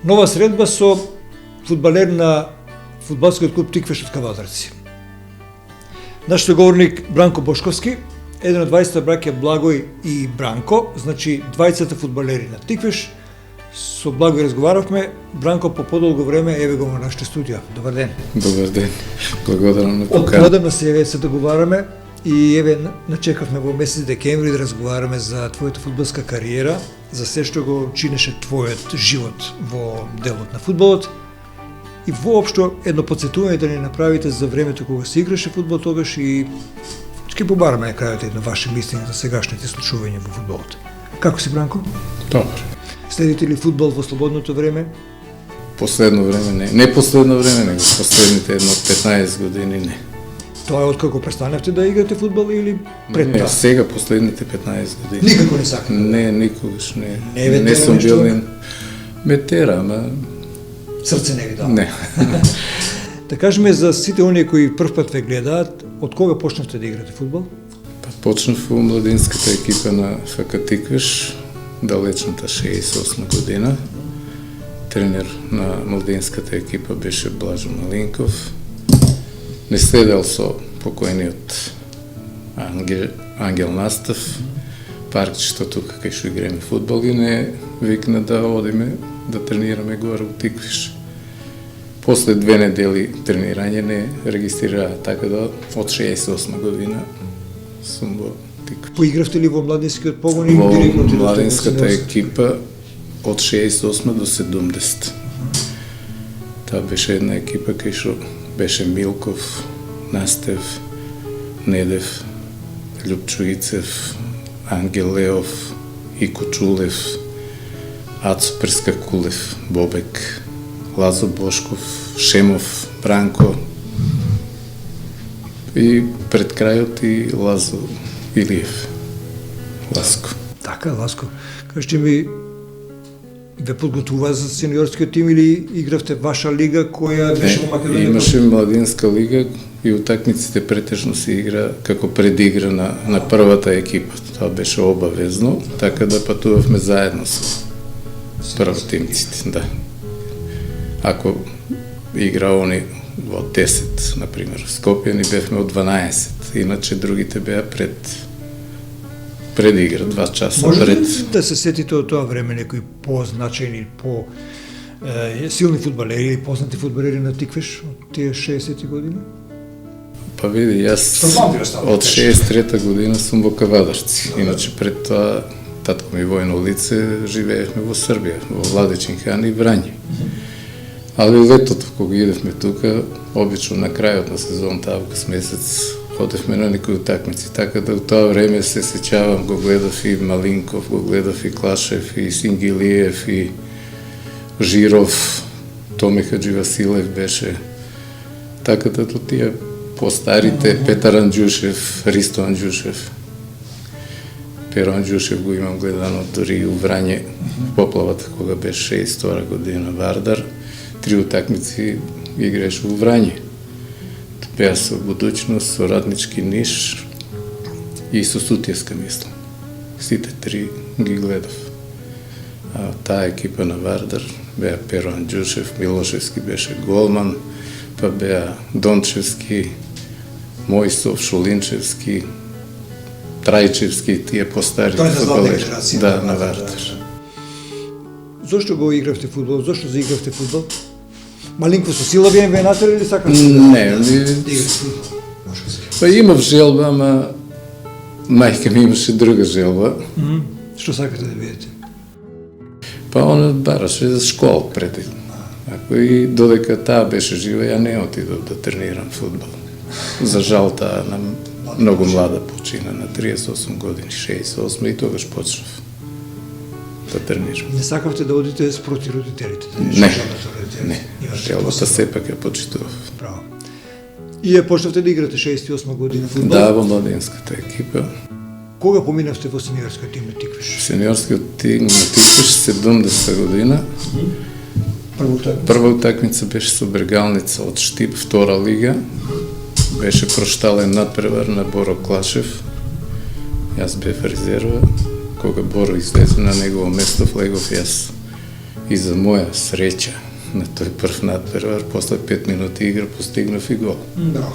Нова средба со фудбалер на фудбалскиот клуб Тиквеш од Кавадарци. Нашиот говорник Бранко Бошковски, еден од 20 браќа Благој и Бранко, значи 20 фудбалери на Тиквеш. Со Благој разговаравме, Бранко по подолго време еве го во нашите студија. Добар ден. Добар ден. Благодарам на покана. Одамна се еве се договараме и еве начекавме во месец декември да разговараме за твојата фудбалска кариера, за се што го чинеше твојот живот во делот на фудбалот. И воопшто едно подсетување да ни направите за времето кога се играше фудбал тогаш и ќе побараме на крајот едно ваше мислење за сегашните случувања во фудбалот. Како си, Бранко? Добар. Следите ли фудбал во слободното време? Последно време не. Не последно време, него последните едно 15 години не. Тоа е откако престанавте да играте фудбал или пред Не, тоа? сега последните 15 години. Никако не сакате? Не, никогаш не. Не ве Не тера сум нешто? бил ни... Ме тера, ама... Срце не ви дава. Не. Да кажеме за сите оние кои прв пат ве гледаат, од кога почнавте да играте фудбал? Па почнав во младинската екипа на ФК Тиквеш, далечната 68 година. Тренер на младинската екипа беше Блажо Малинков. Не следел со покојниот Ангел Настав, паркчето тука кај што играме фудбал и не викна да одиме да тренираме горе у Тиквиш. После 2 недели тренирање не регистрира, така да од 68 година сум во Тиквиш. Поигравте ли во младинскиот погон или Во директно отидовте во младинската сениорски? екипа од 68 до 70. Таа беше една екипа кај што беше Милков, Настев, Недев, Љупчо Ицев, Ангел Леов, Ико Чулев, Ацо Прескакулев, Бобек, Лазо Бошков, Шемов, Бранко и пред крајот и Лазо Илиев. Ласко. Така, Ласко. Кажете ми, ве подготвува за сениорскиот тим или игравте ваша лига која беше во Македонија? Имаше младинска лига и утакмиците претежно се игра како предигра на првата екипа. Тоа беше обавезно, така да патувавме заедно со првотимците, да. Ако игра они во 10, например, в Скопје ни бевме од 12, иначе другите беа предигра 2 часа Може пред. ли да се сетите од тоа време некои позначајни, силни фудбалери или познати фудбалери на Тиквеш од тие 60-ти години? Па види, јас Што памти остава, од кажи. 63-та година сум во Кавадарци. Иначе пред тоа татко ми војно лице, живеевме во Србија, во Владичин хан и Врање. Али летото кога идевме тука, обично на крајот на сезоната, август месец, ходевме на некои утакмици, така да у тоа време се сеќавам, го гледав и Малинков, го гледав и Клашев, и Сингилиев, и Жиров, Томе Хадживасилев беше. Така да до тие постарите, Петар Анđушев, Ристо Анđушев, Перо Анđушев го имам гледано дори и у Врање, поплавата кога беше 62 година Вардар, 3 утакмици играше у Врање. Беа со Будуќност, со Раднички Ниш и со Сутјеска, мислам. Сите 3 ги гледав. А таа екипа на Вардар беа Перо Анđушев, Милошевски беше голман, па беа Дончевски, Мојсов, Шулинчевски, Трајчевски, тие постари Тоа е на златна фудбалери. генерација. Да, на Вардар. Зошто го игравте фудбал? Зошто заигравте фудбал? Малинко со сила ве натери или сакате Не, да играте фудбал? Може да се. па имав желба, ама мајка ми имаше друга желба. Што сакате да бидете? Па она бараше за школа пред. Ако и додека таа беше жива, ја не отидов да тренирам фудбал. За жал таа многу млада почина, на 38 години, 68 и тогаш почнав да тренирам. Не сакавте да одите спроти родителите? Да Не, желбата родителите? не, Имаше желбата посебно. сепак ја почитував. Право. И ја почнавте да играте 68 година фудбал? Да, во младинската екипа. Кога поминавте во сениорскиот тим на Тиквеш? Сениорскиот тим на Тиквеш 70 година. Прво утакмица? Прва утакмица беше со Бергалница од Штип, втора лига. Беше проштален надпревар на Боро Клашев. Јас бев резерва. Кога Боро излезе на негово место, влегов јас. И за моја среќа, на тој прв надпревар, после 5 минути игра постигнав и гол. Да.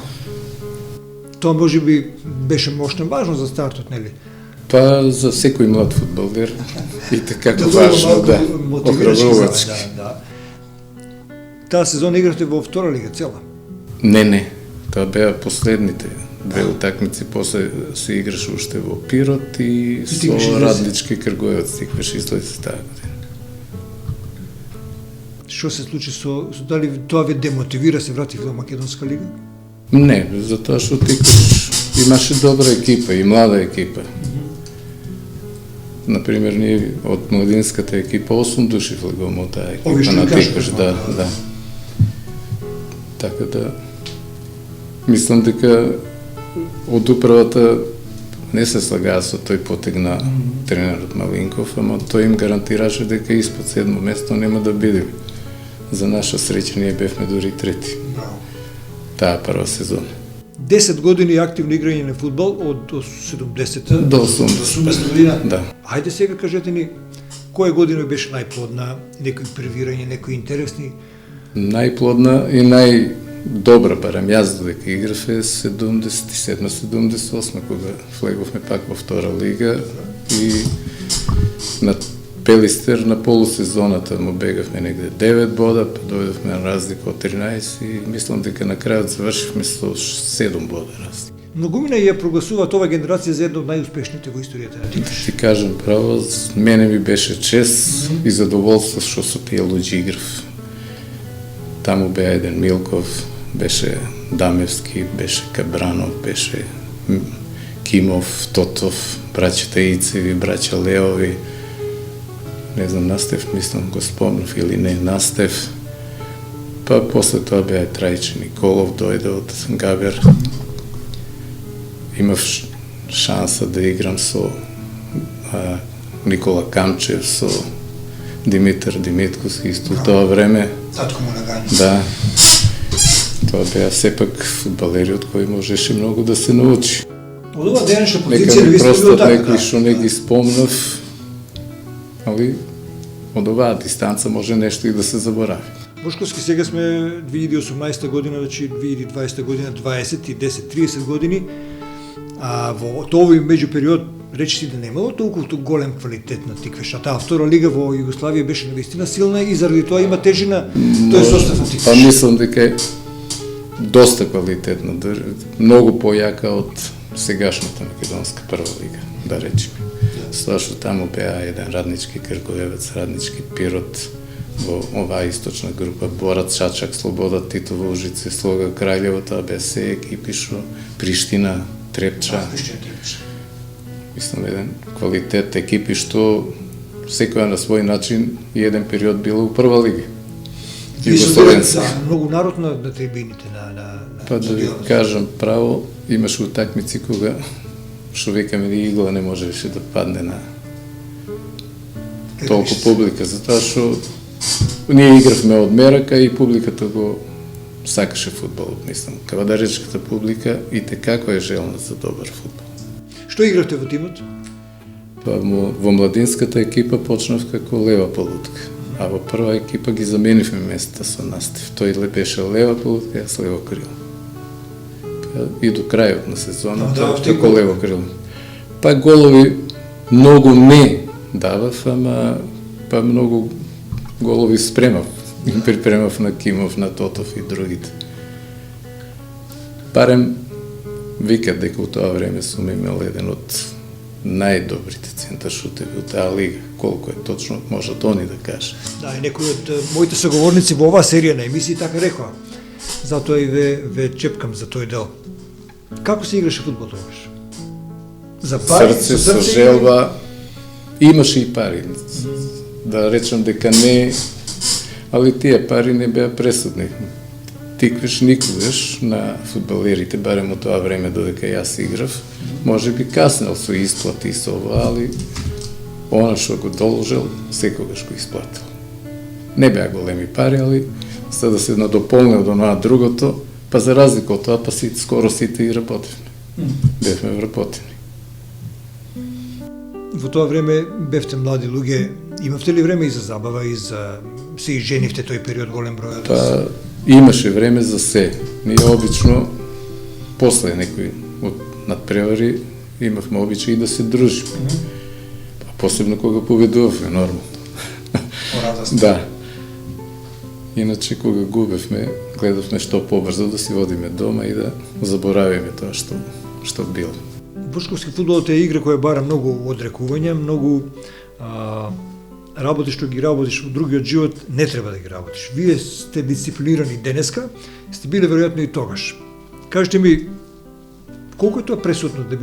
Тоа може би беше мощно важно за стартот, нели? Па за секој млад фудбалер и така важно, да, охрабрувачки. Да. Таа сезона играте во втора лига цела? Не, тоа беа последните две утакмици, после се играше уште во Пирот и со Раднички Кргуеваc стигнеше излезе таа година. Што се случи дали тоа ве демотивира се вратив во Македонска лига? Не, затоа што текаш имаше добра екипа и млада екипа. Например, ние од младинската екипа 8 души влегуваме од таа екипа на текаш, да. Така да мислам дека од управата не се слагаа со тој потег на тренерот Малинков, ама тој им гарантираше дека испод 7 место нема да бидеме. За наша среќа ние бевме дури трети. Таа прва сезона. 10 години активно играње на фудбал од 70-та до 80 година. Да. Ајде сега кажете ни која година беше најплодна, некои превирање, некои интересни? Најплодна и најдобра, барем јас додека играв е 77-78 кога влеговме пак во втора лига и на Пелистер на полусезоната му бегавме негде 9 бода, па дојдовме на разлика од 13 и мислам дека на крајот завршивме со 7 бода разлика. Многумина ја прогласуваат ова генерација за една од најуспешните во историјата на Тикаш. Ти кажам право, мене ми беше чест и задоволство што со тие луѓе играв. Таму беа еден Милков, беше Дамевски, беше Кабранов, беше Кимов, Тотов, браќата Ицеви, браќа Леови, не знам, Настев, мислам го спомнав или не, Настев. Па после тоа беа Трајче Николов, дојде од Габер. Имав шанса да играм со Никола Камчев, со Димитар Димиткоски исто тоа време. Татко му нагања. Да. Тоа беа сепак фудбалери од кои можеше многу да се научи. Од ова денешна позиција Нека ми ви сте просто бил така. некои што не ги спомнав, али од оваа дистанца може нешто и да се заборави. Бошковски, сега сме 2018 година, значи 2020 година, 20 и 10-30 години, а во овој меѓупериод речи да немало толку голем квалитет на Тиквеш, а таа втора лига во Југославија беше навистина силна и заради тоа има тежина тој состав на Тиквеш. Па мислам дека е доста квалитетна, многу појака од сегашната македонска прва лига, да речеме. Тоа што таму беа еден Раднички Кргуеваc, Раднички Пирот, во оваа источна група, Борац, Чачак, Слобода, Титово, Ужице, Слога, Краљево, тоа беа се екипи што Приштина, Трепча. Мислам, еден квалитет екипи што секоја на свој начин и еден период била у прва лига. Југословенска. Многу народ на трибините на Па да ви кажам право, имаше утакмици кога што викаме игла не можеше да падне на толку публика, затоа што ние игравме од мерака и публиката го сакаше фудбалот, мислам. Кавадаречката публика и како е желна за добар фудбал. Што игравте во тимот? Па во младинската екипа почнав како лева полутка, а во прва екипа ги заменивме места со Настев. Тој беше лева полутка, јас лево крило. И до крајот на сезоната како лево крило. Па голови многу не давав, ама па многу голови спремав. Им припремав на Кимов, на Тотов и другите. Барем викат дека у тоа време сум имал еден од најдобрите центаршутеви од таа лига. Колку е точно, можат они да кажат. Да, и некои од моите соговорници во оваа серија на емисии така рекоа. Затоа и ве чепкам за тој дел. Како се играше фудбал тогаш? За пари, срце, со желба, имаше и пари. Да речам дека не, али тие пари не беа пресудни. Тиквеш никогаш на фудбалерите, барем од тоа време додека јас играв, може би каснел со исплати и со ова, али она што го должел, секогаш го исплатил. Не беа големи пари, али за да се надополне од онаа другото, па за разлика од тоа, па скоро сите и работевме. Бевме вработени. во тоа време бевте млади луѓе, имавте ли време и за забава и за се изженивте тој период голем број? Па имаше време за се. Ние обично после некои од надпревари имавме обичај и да се дружиме. Посебно кога победувавме, нормално. Да. Иначе кога губевме, гледавме што побрзо да си водиме дома и да заборавиме тоа што било. Бошковски фудбалот е игра која бара многу одрекување, многу работиш што ги работиш во другиот живот, не треба да ги работиш. Вие сте дисциплинирани денеска, сте биле веројатно и тогаш. Кажете ми, колку е тоа пресудно да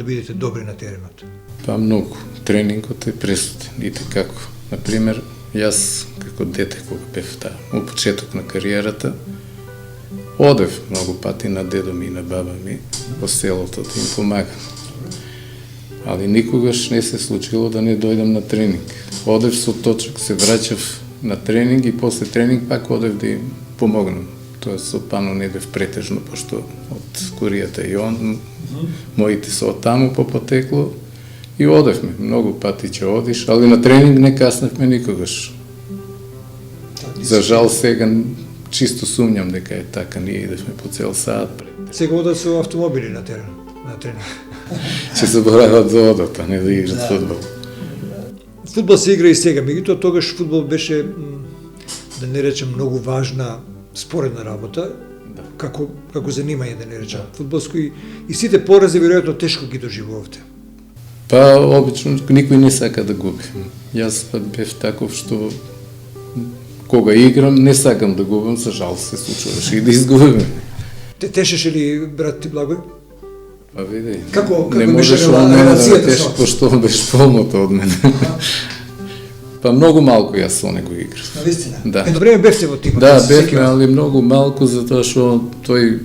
бидете добри на теренот? Па многу. Тренингот е пресуден. Ите како. Например, јас како дете кога бев во почеток на кариерата, одев многу пати на дедо ми и на баба ми во селото да им помагам. Али никогаш не се случило да не дојдам на тренинг. Одев со точок, се враќав на тренинг и после тренинг пак одев да им помогнам. Тоа со Пано не бев претежно, пошто од куријата и он, моите се од таму по потекло и одевме. Многу пати ќе одиш, али на тренинг не касневме никогаш. За жал сега чисто сумњам дека е така, ние идевме по цел саат пред. Сега одат со автомобили на терен, на тренинг. Ќе заборават да одат, а не да играат фудбал. Фудбал се игра и сега, меѓутоа тогаш фудбал беше, да не речем, многу важна споредна работа, како занимање, да не речем, фудбалско и сите порази веројатно тешко ги доживувавте. Па обично никој не сака да губи. Јас пак бев таков што кога играм не сакам да губам, за жал се случуваше и да изгубиме. Те тешеше ли брат ти Благој? Па види, Како не беше можеш од мене да релацијата теши, со? пошто беше полното од мене. Па многу малку јас со него играв. Навистина? Да. Едно време бевте во тимот? Да, се бевме, сеќавам. али многу малку, затоа што тој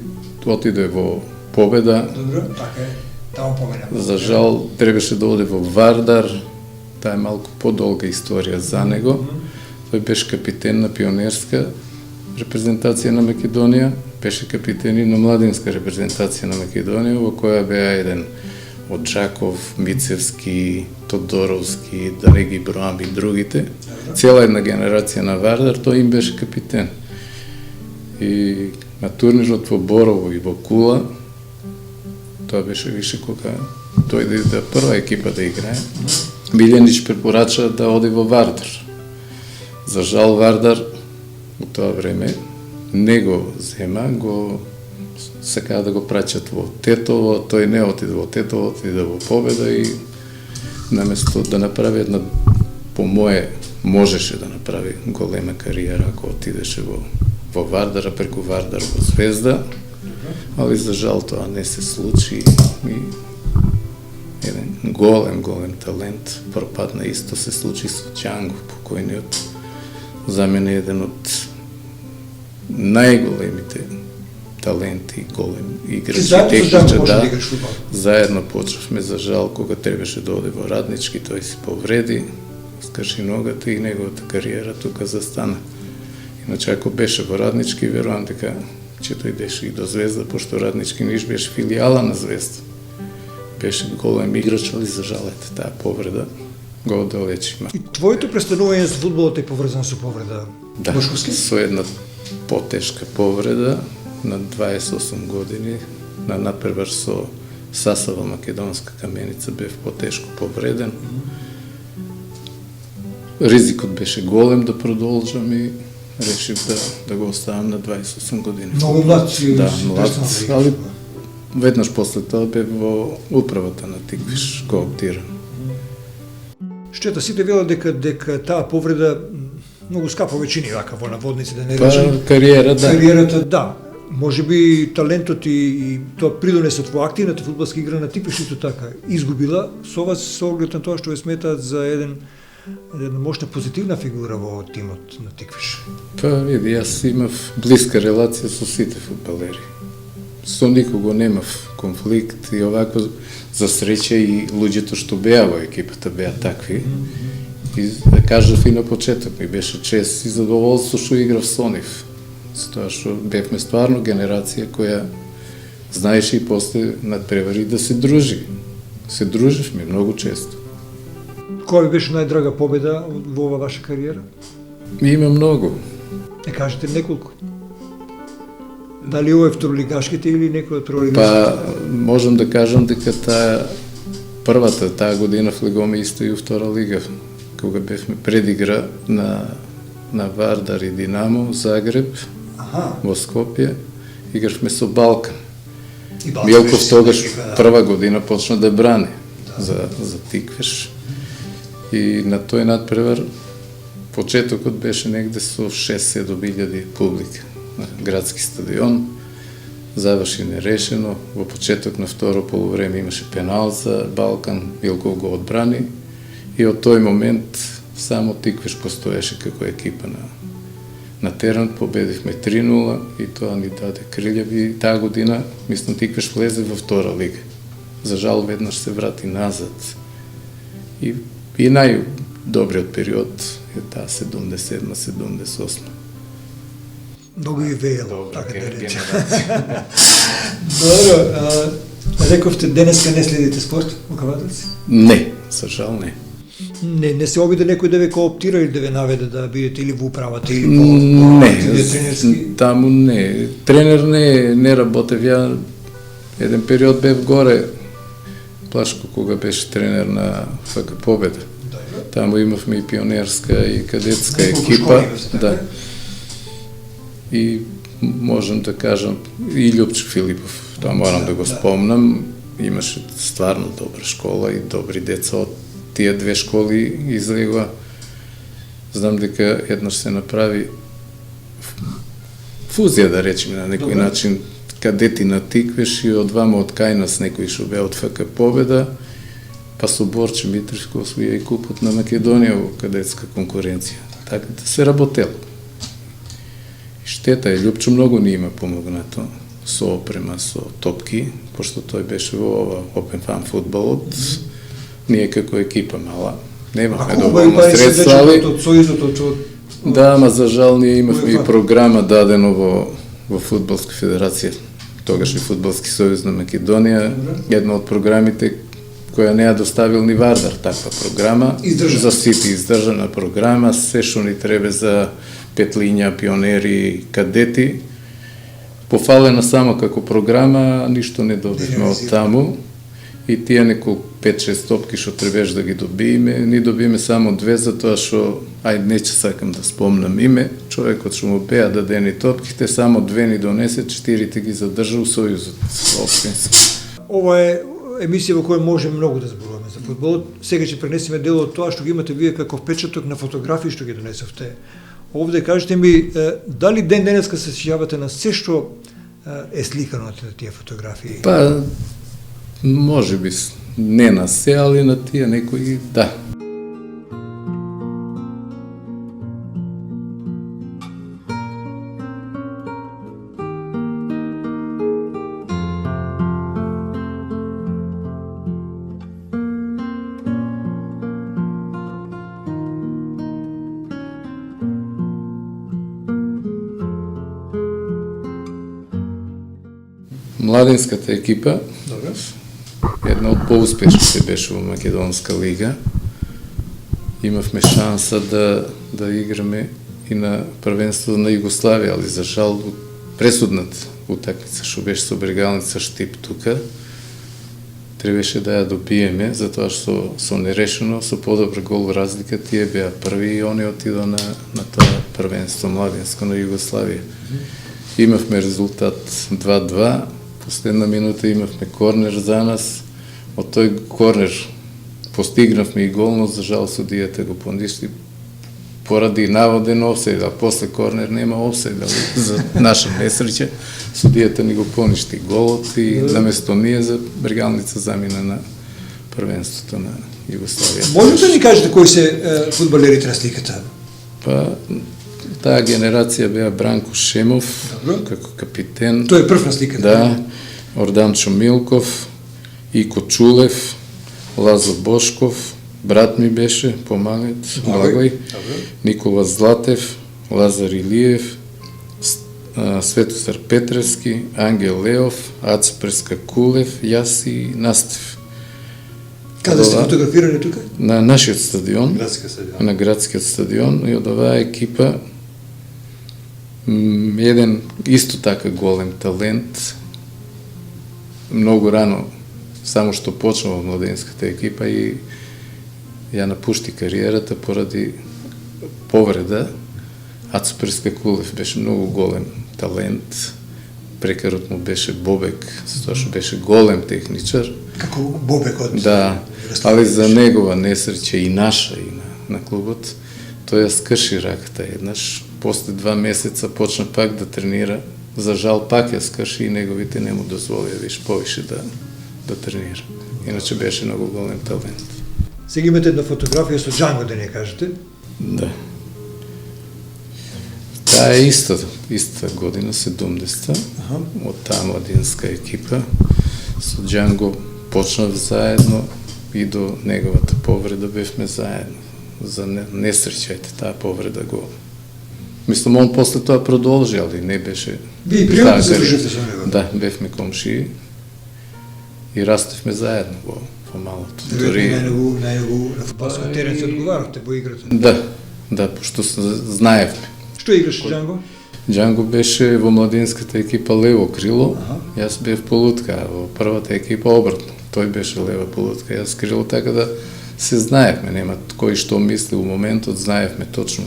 отиде во Победа. Добро, така е. Таму поменам. За жал, требаше да оде во Вардар. Таа е малку подолга историја за него. Тој беше капитен на пионерска репрезентација на Македонија, беше капитен и на младинска репрезентација на Македонија, во која беа еден од Джаков, Мицевски, Тодоровски, да не ги броам и другите. Цела една генерација на Вардар, тој им беше капитен. И на турнирот во Борово и во Кула, тоа беше више кога дојде да прва екипа да играе, Билјанич препорача да оди во Вардар. За жал Вардар во тоа време не го зема, го сакаа да го праќат во Тетово, тој не отиде во Тетово, отиде во Победа и наместо да направи една, по мое, можеше да направи голема кариера ако отидеше во Вардар, а преку Вардар во Звезда, али за жал тоа не се случи и еден голем талент пропадна. Исто се случи со Чанго, покојниот. За мене еден од најголемите таленти, голем играч и техничар, да. Заедно почнавме, за жал, кога требаше да оде во Раднички, тој се повреди, скрши ногата и неговата кариера тука застана. Иначе ако беше во Раднички, верувам дека ќе дојдеше и до Звезда, пошто Раднички Ниш беше филијала на Звезда. Беше голем играч, али за жал таа повреда го оддалечи. И твоето престанување со фудбалот е поврзано со повреда? Да, Бошковски? со една потешка повреда на 28 години, на надпревар со Сасава Македонска Каменица бев потешко повреден. Ризикот беше голем да продолжам и решив да го оставам на 28 години. Многу млад си. Да, млад, али веднаш после тоа бев во управата на Тиквиш, кооптиран. Штета, сите велат дека таа повреда многу скапа веќини, вака во наводници, да не Па, речем. кариера, да. Кариерата, да. Може би талентот и тоа придонесот во активната фудбалска игра на Тиквиш исто така изгубила со вас со оглед на тоа што ја сметаат за една мощна позитивна фигура во тимот на Тиквиш. Па, види, јас имав блиска релација со сите фудбалери. Со никого немав конфликт и овако, за среќа и луѓето што беа во екипата беа такви. И да кажав и на почеток, ми беше чест и задоволство што играв со нив. Со тоа што бевме стварно генерација која знаеше и после надпревари да се дружи. Се дружевме многу често. Која ви беше најдрага победа во ова ваша кариера? Има многу. Кажете неколку. Дали ова е второлигашките или некој од прволигашките? Па, можам да кажам дека таа година влегоме исто и у втора лига, кога бевме предигра на Вардар и Динамо, Загреб, во Скопје, игравме со Балкан. Милков тогаш прва година почна да брани за Тиквеш. И на тој надпревар почетокот беше негде со 6-7 публика на градски стадион. Заврши нерешено. Во почеток на второ полувреме имаше пенал за Балкан, Милков го одбрани и од тој момент само Тиквеш постоеше како екипа на терен. Победивме 3-0 и тоа ни даде крилјави. Таа година, мислам, Тиквеш влезе во втора лига. За жал, веднаш се врати назад. И најдобриот период е таа 77-78. Многу и веело, така да речем. Добро, рековте, денеска не следите спорт во Кавадарци? Не, за жал не. Не се обиде некој да ве кооптира или да ве наведе да бидете или во управата или тренерски? Таму не. Тренер не работев. Ја еден период бев горе, Плашко, кога беше тренер на ФК Победа. Таму имавме и пионерска и кадетска екипа. Да. И можам да кажам, и Љупчо Филипов, тоа морам да го спомнам, имаше стварно добра школа и добри деца од тие две школи излегува. Знам дека еднаш се направи фузија, да речеме, на некој начин, кадети на Тиквеш и од двама од кај нас некои што беа од ФК Победа, па со Борче Митревско освоја и купот на Македонија во кадетска конкуренција. Така да се работело. Штета е, Љупчо многу ни има помогнато со опрема, со топки, пошто тој беше во ова Open Fan фудбалот. Ние како екипа мала немавме доволно средства, али да, ама за жал ние имавме и програма дадено во Фудбалска федерација, тогаш и Фудбалски сојуз на Македонија, една од програмите која не ја доставил ни Вардар, таква програма, за сите издржана програма, се што ни требе за петлиња, пионери, кадети, пофалена само како програма, ништо не добивме од таму. И тие неколку 5-6 топки што требеш да ги добиеме, ни добиеме само 2, затоа што, не ќе сакам да спомнам име, човекот што му беа дадени топките, само 2 ни донесе, 4 ги задржа у Сојузот општински. Ова е емисија во која можеме многу да зборуваме за фудбалот. Сега ќе пренесеме дел од тоа што ги имате вие како впечаток на фотографии што ги донесовте. Овде кажете ми, дали ден денеска се сеќавате на се што е сликано на тие фотографии? Па, може би не на се, али на тие некои, да. Младинската екипа, една од поуспешните беше во Македонска лига. Имавме шанса да играме и на првенство на Југославија, али за жал пресудната утакмица што беше со Брегалница Штип тука, требаше да ја добиеме, затоа што со нерешено, со подобра гол разлика, тие беа први и они отидоа на тоа првенство младинско на Југославија. Имавме резултат 2-2, последна минута имавме корнер за нас, од тој корнер постигнавме и гол, но за жал судијата го поништи поради наводен офсайд, а после корнер нема офсайд, за наша несреќа судијата ни го поништи голот и наместо ние за Брегалница замина на првенството на Југославија. Можете да ни кажете кои се фудбалерите на сликата? Па таа генерација беа Бранко Шемов како капитен. Тој е прв на сликата. Да, Орданчо Милков, Ико Чулев, Лазо Бошков, брат ми беше, помагат, Благој, Никола Златев, Лазар Илиев, Светозар Петревски, Ангел Леов, Ацо Прескакулев, јас и Настев. Каде сте фотографирали тука? На нашиот стадион, Градскиот стадион. на градскиот стадион, и од оваа екипа еден исто така голем талент, многу рано, само што почнува во младенската екипа и ја напушти кариерата поради повреда. Ацо Прескакулев беше многу голем талент, прекарот му беше бобек, затоа што беше голем техничар. Како бобекот? Да, али за негова несреќа и наша и на клубот, тој ја скрши раката еднаш. После 2 месеца почна пак да тренира. За жал пак ја скрши и неговите не му дозволија повише да тренира. Иначе беше многу голем талент. Сега имате една фотографија со Джанго, да не кажете? Да. Таа е иста година, 70-та, од таа младинска екипа. Со Джанго почнав заедно и до неговата повреда бевме заедно. За несреќајте, таа повреда го... Мислам, он после тоа продолжи, али не беше... Вие пријатно се дружите со него? Да, бевме комшии и растевме заедно во малото. На футболскиот терен се одговаравте во играта? Да, пошто знаевме. Што играше Джанго? Джанго беше во младинската екипа лево крило, јас бев полутка, а во првата екипа обратно. Тој беше лева полутка, јас крило, така да се знаевме, нема кој што мисли во моментот, знаевме точно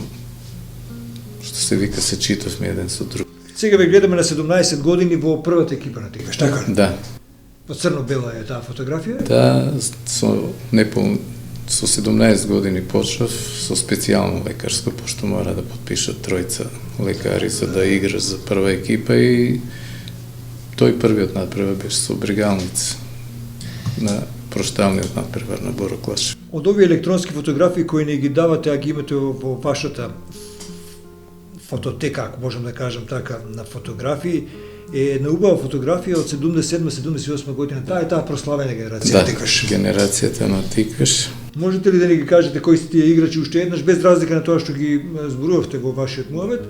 што се вика, се читавме еден со друг. Сега ве гледаме на 17 години во првата екипа на тигаш, така? Да. По црно-бела е таа фотографија? Да, со 17 години почнав со специјално лекарско, пошто мора да подпишат тројца лекари за да играш за прва екипа и тој првиот надпревар беше со бригалница на прошталниот надпревар на Боро Клаш. Од овие електронски фотографии кои не ги давате, а ги имате во вашата фототека, ако можам да кажам така, на фотографии, е една убава фотографија од 77-78 година. Таа е таа прославена генерација Тикваш. Да, генерацијата на Тикваш. Можете ли да ни ги кажете кои сте тие играчи уште еднаш, без разлика на тоа што ги зборувавте во вашиот муавет?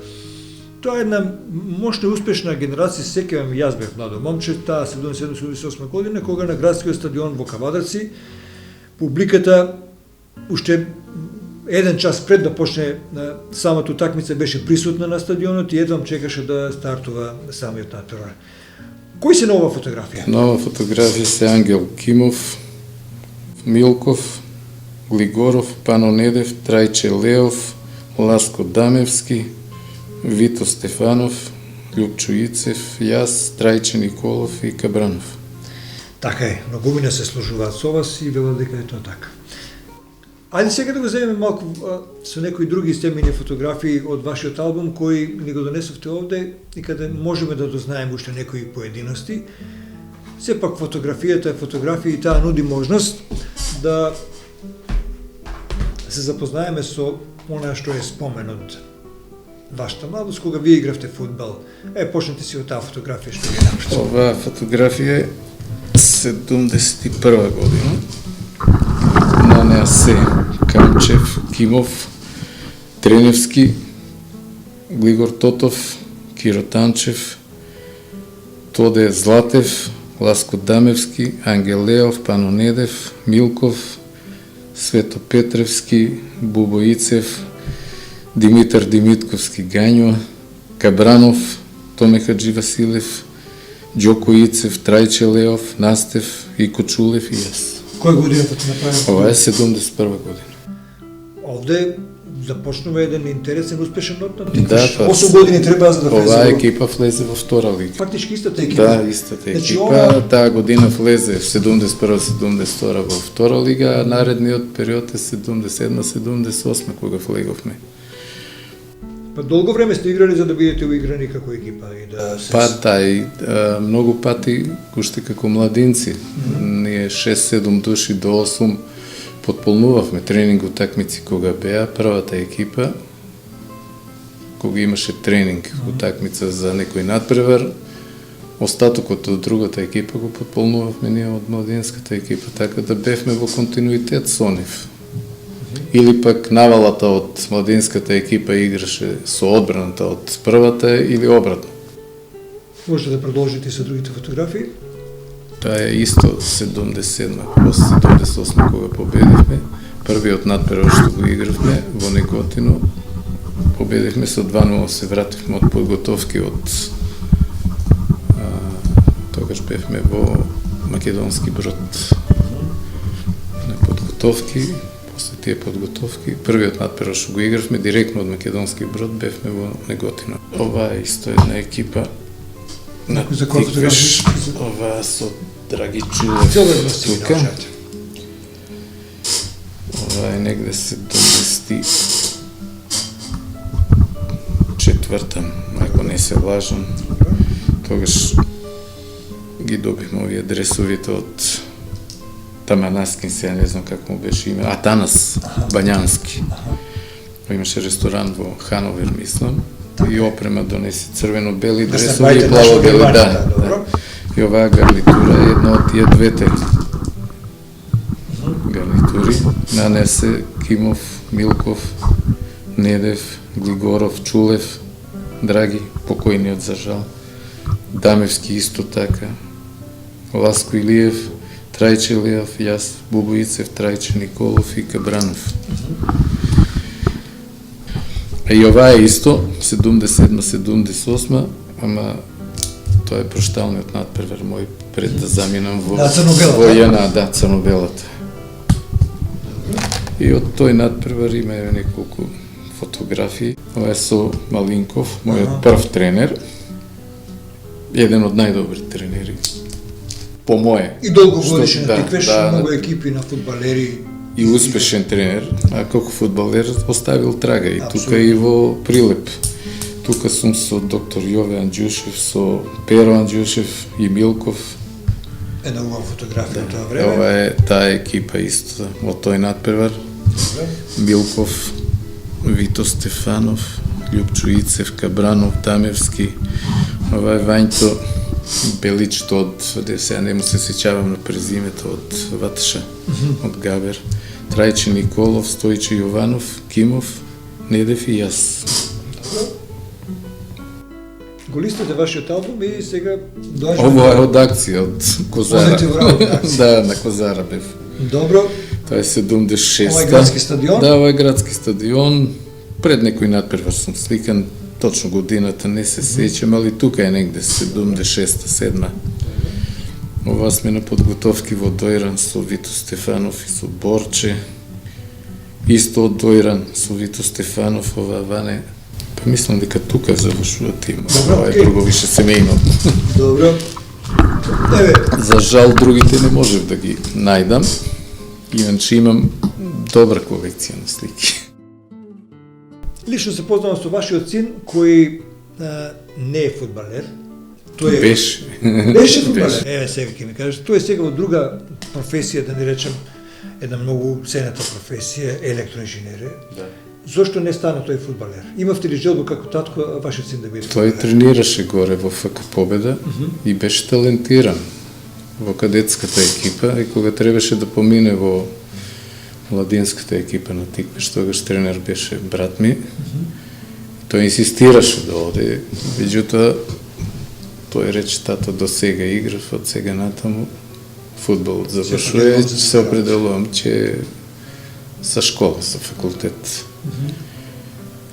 Тоа е една мощна и успешна генерација, сеќавам и јас бев младо момче, таа 77-78 година, кога на градскиот стадион во Кавадарци, публиката уште еден час пред да почне самата утакмица беше присутна на стадионот и едвам чекаше да стартува самиот натпревар. Кои се на оваа фотографија? На оваа фотографија се Ангел Кимов, Милков, Глигоров, Пано Недев, Трајче Леов, Ласко Дамевски, Вито Стефанов, Љупчо Ицев, јас, Трајче Николов и Кабранов. Така е, многумина се сложуваат со вас и велат дека е тоа така. Ајде сега да го земеме малку со некои други стемени фотографии од вашиот албум кои ни го донесовте овде и каде можеме да дознаеме уште некои поединости. Сепак фотографијата е фотографија и таа нуди можност да се запознаеме со она што е спомен од вашата младост, кога вие игравте фудбал. Почнете си од таа фотографија што ви напишете. Оваа фотографија е 71 година. На неа се Камчев, Кимов, Треневски, Глигор Тотов, Киро Танчев, Тоде Златев, Ласко Дамевски, Ангел Леов, Пано Недев, Милков, Свето Петревски, Бубо Ицев, Димитар Димитковски Гањо, Кабранов, Томе Хаджи Василев, Ѓоко Ицев, Трајче Леов, Настев, Ико Чулев и јас. Која година да направим? Ова е 71 година. Овде започнува еден интересен, успешен нот на Да, 8 години треба за да влезе. Оваа екипа влезе во втора лига. Фактички истата екипа. Да, истата екипа. Таа година влезе в 71-72 во втора лига, а наредниот период е 77-78 кога влеговме. Па долго време сте играли за да бидете уиграни како екипа и да се... Многу пати, уште како младинци, ние 6-7 души до 8 потполнувавме тренинг утакмици кога беа првата екипа, кога имаше тренинг утакмица за некој надпревар, остатокот од другата екипа го потполнувавме ние од младинската екипа, така да бевме во континуитет со нив. Или пак навалата од младинската екипа играше со одбраната од првата или обратно. Можете да продолжите со другите фотографии? Таа е исто 77-ма, после 78-ма кога победивме. Првиот надпревар што го игравме во Неготино, победивме со 2:0, се вративме од подготовки тогаш бевме во Македонски Брод. На подготовки, после тие подготовки, првиот надпревар што го игравме директно од Македонски Брод бевме во Неготино. Ова е исто една екипа на Тиквеш, ова со Драги Чулев тука. Ова е негде 74-та, ако не се лажам. Тогаш ги добивме овие дресовите од Таманаскин, се не знам како му беше име, Атанас Бањански. Имаше ресторан во Хановер, мислам, и опрема донеси црвено-бели дресови и плаво-бели, да. И оваа гарнитура е една од тие двете гарнитури. Нанесе Кимов, Милков, Недев, Глигоров, Чулев, Драги, покојниот за жал, Дамевски исто така, Ласко Илиев, Трајче Илиев, јас, Бубоицев, Трајче Николов и Кабранов. И ова е исто, 77-78, ама тоа е прошталниот надпревар мој пред да заминам во JNA, да, црно-белата. И од тој надпревар има неколку фотографии. Ова е со Малинков, мојот прв тренер, еден од најдобри тренери, по моје. И долгогодишен, Тиквеш, многу екипи на фудбалери. И успешен тренер, а како фудбалер оставил трага и тука и во Прилеп. Тука сум со доктор Јове Анđушев, со Перо Анđушев и Милков. Една убава фотографија тоа време. Ова е таа екипа исто во тој надпревар. Милков, Вито Стефанов, Љупчо Ицев, Кабранов, Дамевски. Ова е Вањто Беличто од, сега не му се сеќавам на презимето, од Ватша, од Габер. Трајче Николов, Стојче Јованов, Кимов, Недев и јас. Го листате вашиот албум и сега доаѓа. Ово е од акција, од Козара. Да, на Козара бев. Добро. Тоа е 76-та. Ова е градски стадион? Да, ова е градски стадион. Пред некој надпревар сум сликан, точно годината не се сеќам, али тука е негде 76-та, 7-та. Ова сме на подготовки во Дојран со Вито Стефанов и со Борче. Исто од Дојран со Вито Стефанов, ова Ване. Па мислам дека тука завршува тим. Ова е друго више семејно. Добро. Еве. За жал другите не можев да ги најдам. Иначе имам добра колекција на слики. Лично се познавам со вашиот син, кој не е фудбалер. Тој Беше. Беше фудбалер. Еве сега ќе ми кажеш, тој е сега во друга професија, да не речем, една многу ценета професија, електроинженер. Да. Зошто не стана тој фудбалер? Имавте ли желба како татко вашиот син да биде фудбалер? Тој тренираше горе во ФК Победа и беше талентиран во кадетската екипа и кога требаше да помине во младинската екипа на Тиквеш, тогаш тренер беше брат ми. Тој инсистираше да оде, меѓутоа тој рече тато до сега играв, од сега натаму фудбалот завршува, се определувам че со школа, со факултет.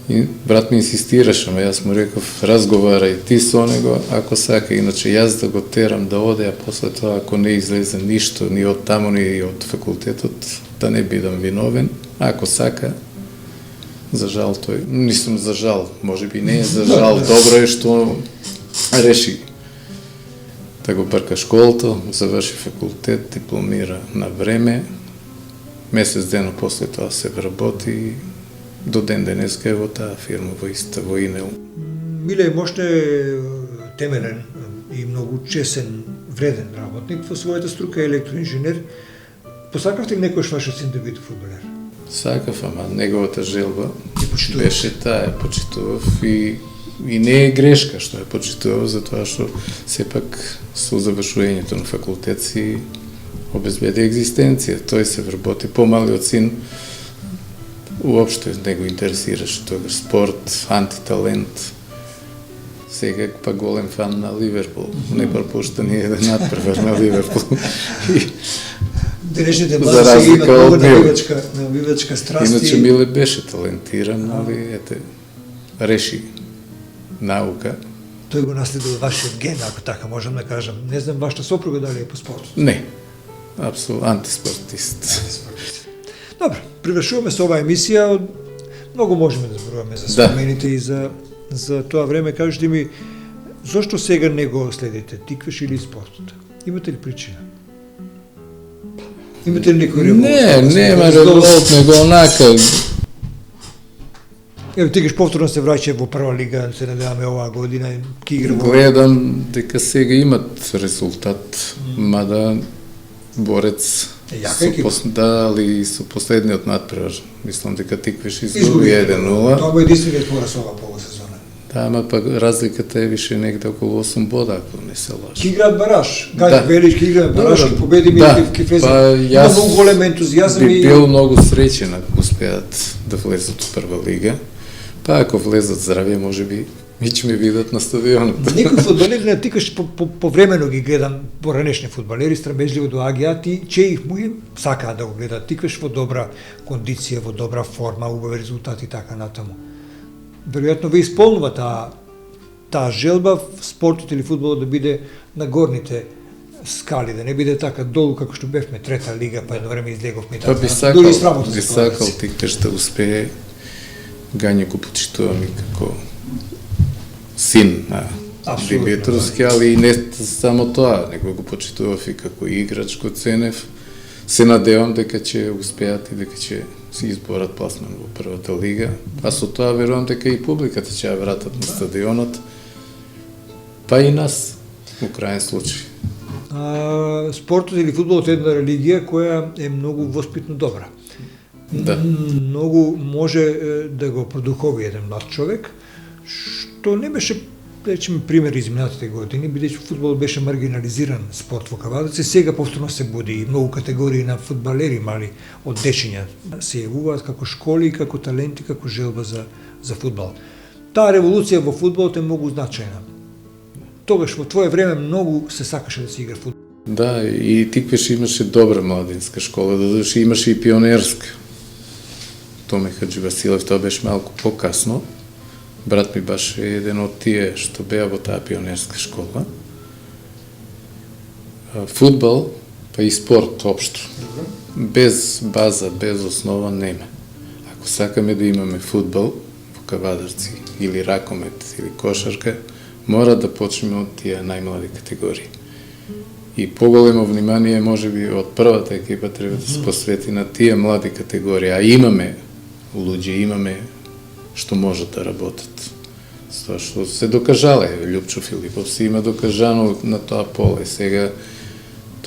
И брат ми инсистираше, ама јас му реков, разговарај ти со него, ако сака, иначе јас да го терам да оде, а после тоа, ако не излезе ништо, ни од таму, ни од факултетот, да не бидам виновен, ако сака, за жал тој, нисам за жал, може би не е за жал, добро е што реши да го брка школата, заврши факултет, дипломира на време, месец дена после тоа се вработи и до ден денеска е во таа фирма, во иста, во Инел. Миле Моште е темелен и многу чесен, вреден работник во својата струка, електроинженер. Посакавте ли некојаш вашиот син да биде фудбалер? Сакав, ама неговата желба беше таа, почитував и не е грешка што ја почитував, затоа што сепак со завршувањето на факултет си обезбеди екзистенција. Тој се вработи, помалиот син уопште не го интересираше тогаш спорт, антиталент. сега па голем фан на Ливерпул. Не пропушта ни еден надпревар на Ливерпул. Денешните За млади сега имат разлика много од Миле. навивачка страст. Иначе Миле беше талентиран, али ете, реши наука. Тој го наследува вашиот ген, ако така можам да кажам. Не знам вашата сопруга дали е по спортот. Не, апсолутно антиспортист. Добро, привршуваме со оваа емисија. Многу можеме да зборуваме за спомените и за тоа време. Кажете ми, зошто сега не го следите, тиквеш или спортот? Имате ли причина? Имате ли некој револт? Нема револт, него онака. Ево, тикаш повторно се враќа во прва лига, се надеваме оваа година, ки игра во... Гледам дека сега имат резултат, мада Борец Јака екипа. да, али со последниот надпревар. Мислам дека Тиквеш изгуби 1-0. Тоа му единствениот пораз ова полусезона. Да, ама пак разликата е више негде околу 8 бода, ако не се лажа. Ки играат бараш, Да. Гајак Велич, ки играат бараш, ки победи ми, ки влезе. па Има јас многу голем ентузијазам би и... бил многу среќен ако успеат да влезат во прва лига. Па ако влезат здравје, може би ми ќе ме видат на стадионот. Некои фудбалери не тикаш повремено ги гледам поранешни фудбалери, страмежливо доаѓаат и че их му сакаат да го гледаат. Тикваш во добра кондиција, во добра форма, убави резултати и така натаму. Веројатно ве исполнува таа желба спортот или фудбалот да биде на горните скали, да не биде така долу како што бевме трета лига, па едно време излеговме и Па така. би Дури и сакал, срамота би за тоа. сакал Тиквеш да успее. Гањо го почитувам и како син на Апсолутно, Димитровски, али и не само тоа, него го почитував и како играч го ценев. Се надевам дека ќе успеат и дека ќе си изборат пласман во првата лига. А со тоа верувам дека и публиката ќе ја вратат на стадионот. Па и нас, во крајен случај. Спортот или фудбалот е една религија која е многу воспитно добра. Да. Многу може да го продухови еден млад човек, што не беше, да речеме, пример изминатите години, бидејќи фудбалот беше маргинализиран спорт во Кавадарци, сега повторно се буди и многу категории на фудбалери мали од дечиња се јавуваат како школи, како таленти, како желба за фудбал. Таа револуција во фудбалот е многу значајна. Тогаш во твое време многу се сакаше да се игра фудбал. Да, и Тиквеш имаше добра младинска школа, додуше имаше и пионерска. Томе Хадживасилев, тоа беше малку покасно. Брат ми беше еден од тие што беа во таа пионерска школа. Фудбал, па и спорт општо. Без база, без основа нема. Ако сакаме да имаме фудбал во Кавадарци, или ракомет, или кошарка, мора да почнеме од тие најмлади категории. И поголемо внимание, можеби, од првата екипа треба да се посвети на тие млади категории, а имаме луѓе, имаме што можат да работат. Тоа што се докажале, Лјупчо Филипов си има докажано на тоа поле. Сега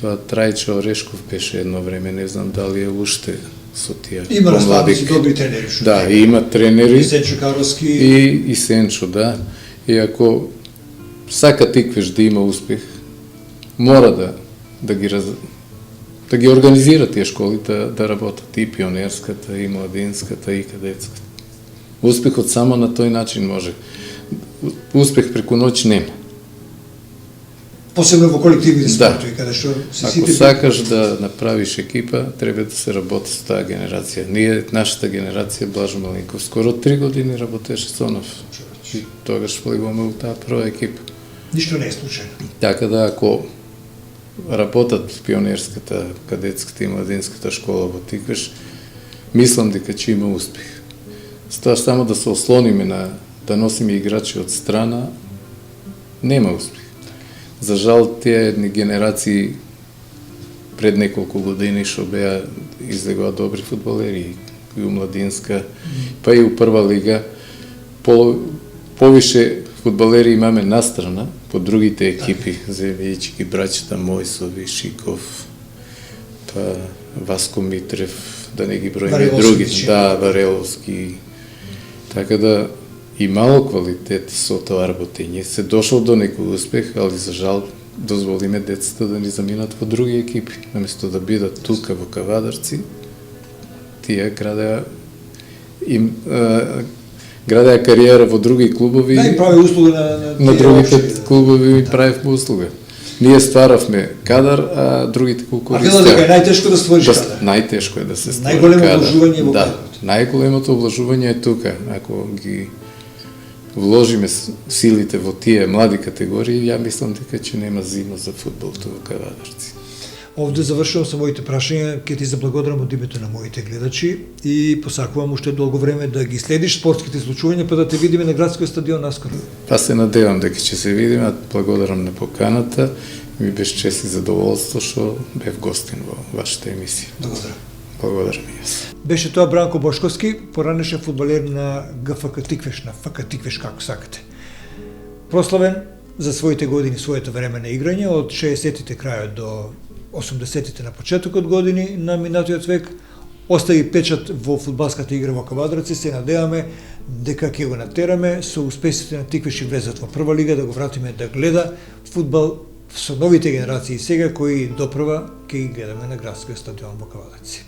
тоа Трајче Орешков беше едно време, не знам дали е уште со тие Има помлади. наставници, добри тренери. што Да, има. има тренери. И Сенчо Каровски. И Сенчо, да. И ако сака Тиквеш да има успех, мора да ги организира тие школи да работат и пионерската, и младинската, и кадетската. Успехот само на тој начин може. Успех преку ноќ нема. Посебно во колективните спортови, каде што се Ако сите... сакаш да направиш екипа, треба да се работи со таа генерација. Ние, нашата генерација, Блажо Малинков, скоро 3 години работеше со нас. И тогаш влегуваме во таа прва екипа. Ништо не е случајно. Така да, ако работат пионерската, кадетската и младинската школа во Тиквеш, мислам дека ќе има успех. С тоа само да се ослониме да носиме играчи од страна, нема успех. За жал, тие едни генерации пред неколку години што беа излегоа добри фудбалери и у младинска, па и у прва лига, повише фудбалери имаме настрана по другите екипи, земјајќи ги браќата Мојсови, Шиков, па Васко Митрев, да не ги броиме други, да, Вареловски. Така да и мало квалитет со тоа работење. Се дошол до некој успех, али за жал дозволиме децата да ни заминат во други екипи, наместо да бидат тука во Кавадарци. Тие градеа им градеа кариера во други клубови. Да, и прави услуга на другите клубови ми правевме услуга. Ние стваравме кадар, а другите колку ристеа. А дека е најтешко да створиш кадар? Најтешко е да се створи кадар. Најголемо вложување во кадар. Да, најголемото вложување е тука. Ако ги вложиме силите во тие млади категории, ја мислам дека ќе нема зима за фудбалот во Кавадарци. Овде завршувам со моите прашања, ќе ти заблагодарам од името на моите гледачи и посакувам уште долго време да ги следиш спортските случувања, па да те видиме на градскиот стадион наскоро. Па се надевам дека ќе се видиме, благодарам на поканата, ми беше чест и задоволство што бев гостин во вашата емисија. Благодарам. Благодарам и јас. Беше тоа Бранко Бошковски, поранешен фудбалер на ГФК Тиквеш, на ФК Тиквеш како сакате. Прославен за своите години, своето време на играње, од 60-тите крајот до 80-тите на почетокот години на минатиот век, остави печат во фудбалската игра во Кавадарци. Се надеваме дека ќе го натераме со успесите на Тиквеш и влезат во прва лига, да го вратиме да гледа фудбал со новите генерации сега, кои допрва ќе ги гледаме на градскиот стадион во Кавадарци.